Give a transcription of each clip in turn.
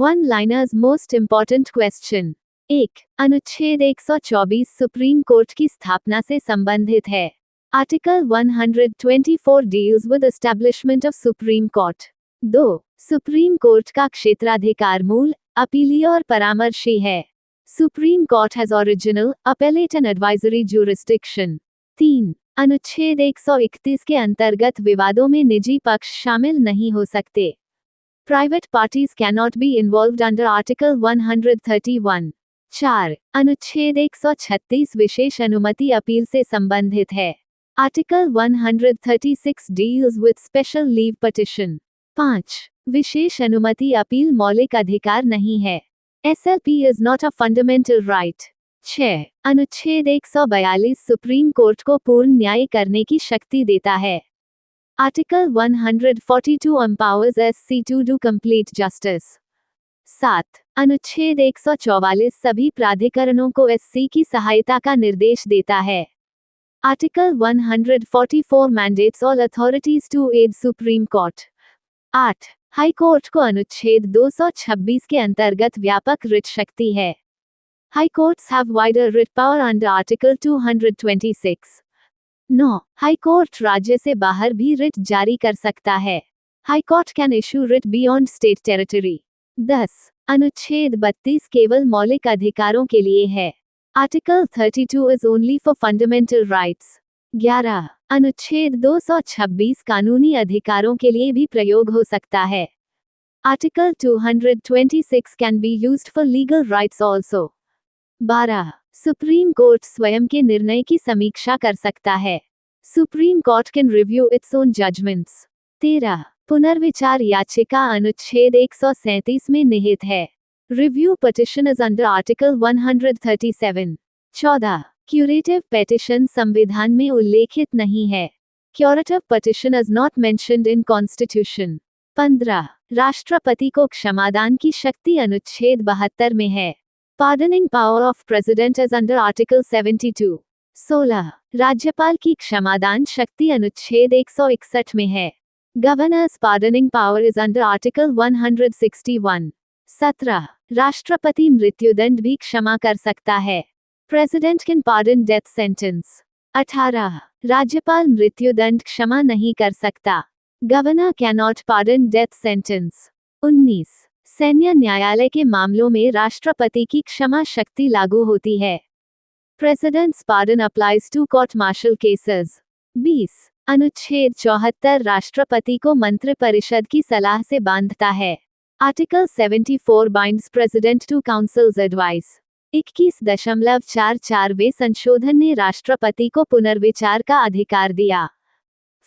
One liners most important question. 1. अनुच्छेद 124 supreme court की स्थापना से संबंधित है। Article 124 deals with establishment of supreme court. 2. Supreme court का क्षेत्राधिकार मूल, अपीलीय और परामर्शी है। Supreme court has original, appellate and advisory jurisdiction. 3. अनुच्छेद 131 के अंतर्गत विवादों में निजी पक्ष शामिल नहीं हो सकते। Private parties cannot be involved under Article 131. 4. अनुच्छेद 136 विशेष अनुमति अपील से संबंधित है। Article 136 deals with special leave petition. 5. विशेष अनुमति अपील मौलिक अधिकार नहीं है। SLP is not a fundamental right. 6. अनुच्छेद 142 सुप्रीम कोर्ट को पूर्ण न्याय करने की शक्ति देता है। Article 142 empowers SC to do complete justice. 7. अनुच्छेद 144 सभी प्राधिकरणों को SC की सहायता का निर्देश देता है। Article 144 mandates all authorities to aid Supreme Court. 8. High court को अनुच्छेद 226 के अंतर्गत व्यापक रिट शक्ति है। High courts have wider writ power under article 226. 9. High court राज्य से बाहर भी रिट जारी कर सकता है। High court can issue writ beyond state territory. 10. अनुच्छेद 32 केवल मौलिक अधिकारों के लिए है। Article 32 is only for fundamental rights. 11. अनुच्छेद 226 कानूनी अधिकारों के लिए भी प्रयोग हो सकता है। Article 226 can be used for legal rights also. 12. Supreme court स्वयं के निर्णय की समीक्षा कर सकता है। Supreme court can review its own judgments. 13. पुनर्विचार याचिका अनुच्छेद 137 में निहित है। Review petition is under article 137. 14. Curative petition संविधान में उल्लेखित नहीं है। Curative petition is not mentioned in constitution. 15. राष्ट्रपति को क्षमादान की शक्ति अनुच्छेद 72 में है। Pardoning power of President is under Article 72. 16. राज्यपाल की क्षमादान शक्ति अनुच्छेद 161 में है। Governor's pardoning power is under Article 161. 17. राष्ट्रपति मृत्युदंड भी क्षमा कर सकता है। President can pardon death sentence. 18. राज्यपाल मृत्युदंड क्षमा नहीं कर सकता। Governor cannot pardon death sentence. 19. सैन्य न्यायालय के मामलों में राष्ट्रपति की क्षमा शक्ति लागू होती है। President's pardon applies to court martial cases. 20. अनुच्छेद 74 राष्ट्रपति को मंत्रिपरिषद की सलाह से बांधता है। Article 74 binds president to council's advice. 21.44वें संशोधन ने राष्ट्रपति को पुनर्विचार का अधिकार दिया।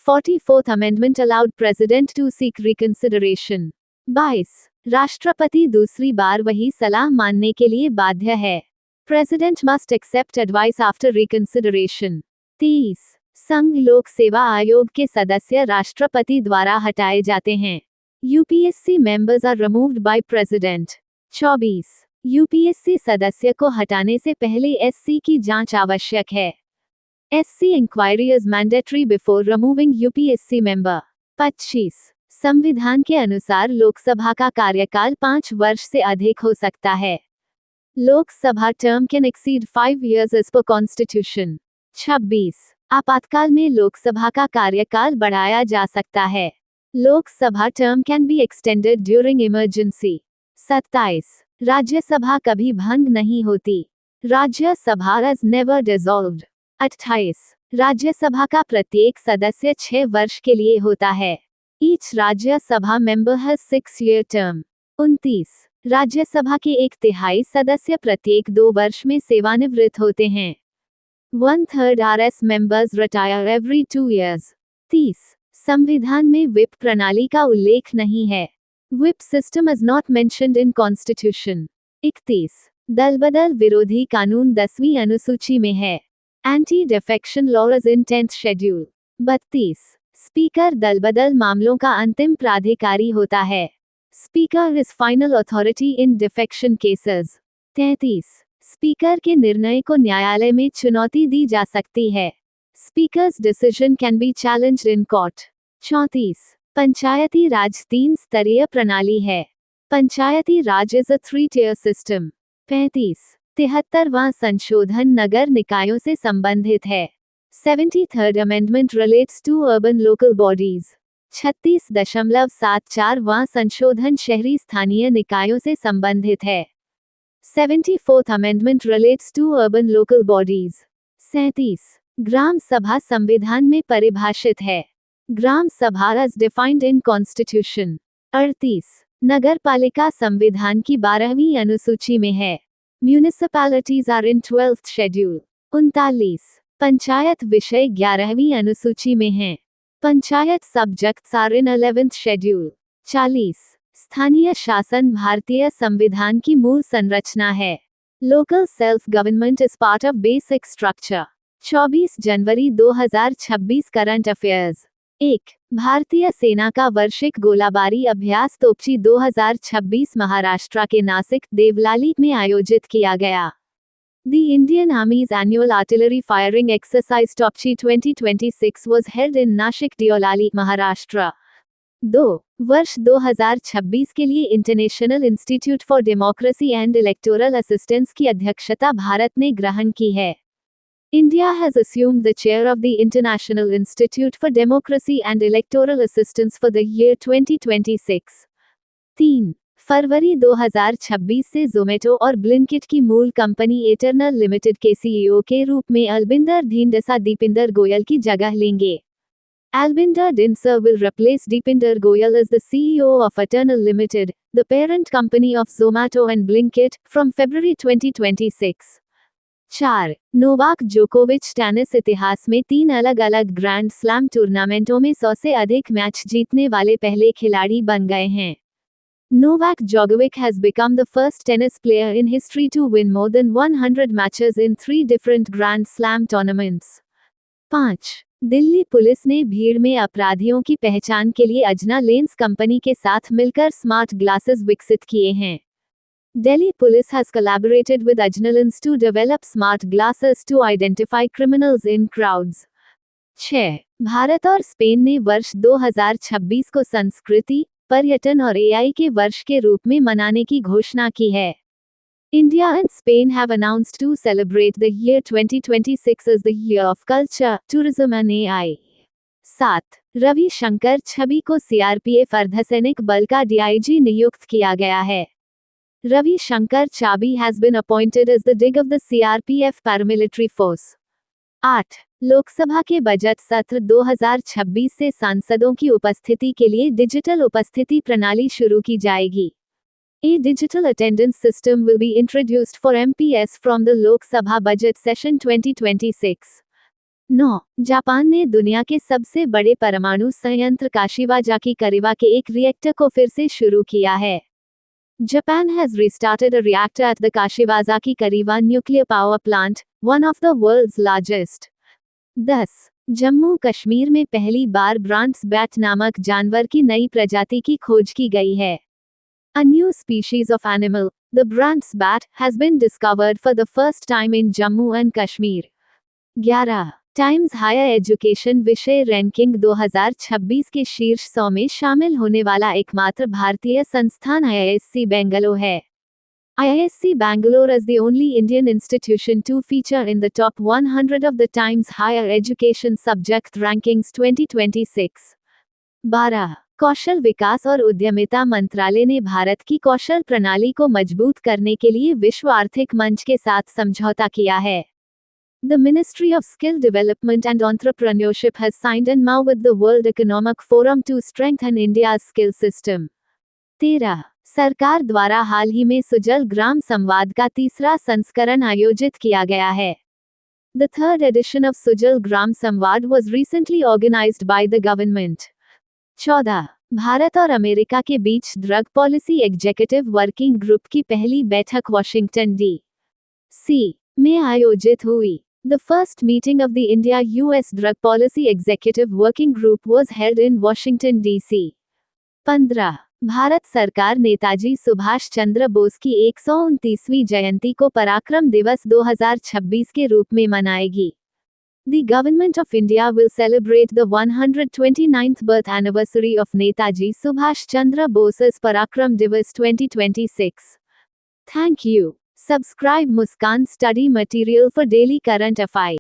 44th amendment allowed president to seek reconsideration. 22. राष्ट्रपति दूसरी बार वही सलाह मानने के लिए बाध्य है। President must accept advice after reconsideration. 23. संघ लोक सेवा आयोग के सदस्य राष्ट्रपति द्वारा हटाए जाते हैं। UPSC members are removed by president. 24. UPSC सदस्य को हटाने से पहले एससी की जांच आवश्यक है। SC inquiry is mandatory before removing UPSC member. 25. संविधान के अनुसार लोकसभा का कार्यकाल 5 वर्ष से अधिक हो सकता है। Lok Sabha term can exceed 5 years as per constitution. 26. आपातकाल में लोकसभा का कार्यकाल बढ़ाया जा सकता है। Lok Sabha term can be extended during emergency. 27. Rajya Sabha कभी भंग नहीं होती। Rajya Sabha is never dissolved. 28. Rajya Sabha का प्रत्येक सदस्य 6 वर्ष के लिए होता है। Each Rajya Sabha member has 6-year term. 29. Rajya Sabha के 1/3 सदस्य प्रत्येक 2 वर्ष में सेवानिवृत्त होते हैं। 1/3 RS members retire every 2 years. 30. संविधान में व्हिप प्रणाली का उल्लेख नहीं है। Whip system is not mentioned in constitution. 31. दलबदल विरोधी कानून 10वीं अनुसूची में है। Anti defection law is in 10th schedule. 32. Speaker दलबदल मामलों का अंतिम प्राधिकारी होता है। Speaker is final authority in defection cases. 33. Speaker के निर्णय को न्यायालय में चुनौती दी जा सकती है। Speakers decision can be challenged in court. 34. पंचायती राज 3 स्तरीय प्रणाली है। पंचायती राज इज अ 3-tier सिस्टम। 35 73वां संशोधन नगर निकायों से संबंधित है। 73rd amendment relates to urban local bodies. 36.74वां संशोधन शहरी स्थानीय निकायों से संबंधित है। 74th amendment relates to urban local bodies. 37 gram sabha संविधान में परिभाषित है। Gram sabha as defined in constitution. 38 nagar palika संविधान की 12वीं अनुसूची में है। Municipalities are in 12th schedule. 39 panchayat विषय 11वीं अनुसूची में है। Panchayat subjects are in 11th schedule. 40 स्थानीय शासन भारतीय संविधान की मूल संरचना है। Local self government is part of basic structure. 24 January 2026 current affairs. 1 भारतीय सेना का वार्षिक गोलाबारी अभ्यास तोपची 2026 महाराष्ट्र के नासिक देवलाली में आयोजित किया गया। The Indian Army's annual artillery firing exercise Topchi 2026 was held in Nashik Deolali, Maharashtra. 2 वर्ष 2026 के लिए international institute for democracy and electoral assistance की अध्यक्षता भारत ने ग्रहण की है। India has assumed the chair of the International Institute for Democracy and Electoral Assistance for the year 2026. 3 फरवरी 2026 से जोमेटो और ब्लिंकिट की मूल कंपनी एटर्नल लिमिटेड के सीईओ के रूप में अलबिंदर ढींढसा दीपिंदर गोयल की जगह लेंगे। Albinder Dhindsa will replace Deepinder Goyal as the CEO of Eternal Limited, the parent company of Zomato and Blinkit, from February 2026. 4 Novak जोकोविच टेनिस इतिहास में 3 अलग-अलग ग्रैंड स्लैम टूर्नामेंटों में 100 से अधिक मैच जीतने वाले पहले खिलाड़ी बन गए हैं। Novak Djokovic has become the first tennis player in history to win more than 100 matches in 3 different Grand Slam tournaments. 5 Delhi police ने भीड़ में अपराधियों की पहचान के लिए अजना लेंस कंपनी के साथ मिलकर स्मार्ट ग्लासेस विकसित किए हैं। Delhi Police has collaborated with Ajna Lens to develop smart glasses to identify criminals in crowds. 6 Bharat और स्पेन ने वर्ष 2026 को संस्कृति, पर्यटन और एआई के वर्ष के रूप में मनाने की घोषणा की है। India and Spain have announced to celebrate the year 2026 as the year of culture, tourism and AI. 7 Ravi Shankar छवि को सीआरपीएफ अर्धसैनिक बल का डीआईजी नियुक्त किया गया है। Ravi Shankar Chabi has been appointed as the DIG of the CRPF paramilitary force. 8 Lok Sabha के budget सत्र 2026 से सांसदों की उपस्थिति के लिए डिजिटल उपस्थिति प्रणाली शुरू की जाएगी। A digital attendance system will be introduced for MPs from the Lok Sabha budget session 2026. 9 Japan ने दुनिया के सबसे बड़े परमाणु संयंत्र काशिवाजाकी करीवा के एक रिएक्टर को फिर से शुरू किया है। Japan has restarted a reactor at the Kashiwazaki Kariwa nuclear power plant, one of the world's largest. 10 Jammu Kashmir में पहली बार ब्रांड्स बैट नामक जानवर की नई प्रजाति की खोज की गई है। A new species of animal, the Brandt's bat, has been discovered for the first time in Jammu and Kashmir. 11 times higher education विषय रैंकिंग 2026 के शीर्ष 100 में शामिल होने वाला एकमात्र भारतीय संस्थान IISc बेंगलोर है। IISc Bangalore is the only Indian institution to feature in the top 100 of the Times Higher Education Subject Rankings 2026. 12 कौशल विकास और उद्यमिता मंत्रालय ने भारत की कौशल प्रणाली को मजबूत करने के लिए विश्व आर्थिक मंच के साथ समझौता किया है। The Ministry of Skill Development and Entrepreneurship has signed an MOU with the World Economic Forum to strengthen India's skill system. 13 सरकार द्वारा हाल ही में सुजल ग्राम संवाद का तीसरा संस्करण आयोजित किया गया है। The third edition of Sujal Gram Samvad was recently organized by the government. 14 Bharat और अमेरिका के बीच drug policy executive working group की पहली बैठक वाशिंगटन डी.सी. में आयोजित हुई। The first meeting of the India-US Drug Policy Executive Working Group was held in Washington, D.C. 15 Bharat सरकार नेताजी सुभाष चंद्र बोस की 129वीं जयंती को पराक्रम दिवस 2026 के रूप में मनाएगी। The Government of India will celebrate the 129th birth anniversary of Netaji Subhash Chandra Bose's Parakram Divas 2026. Thank you. Subscribe Muskan Study Material for daily current affairs.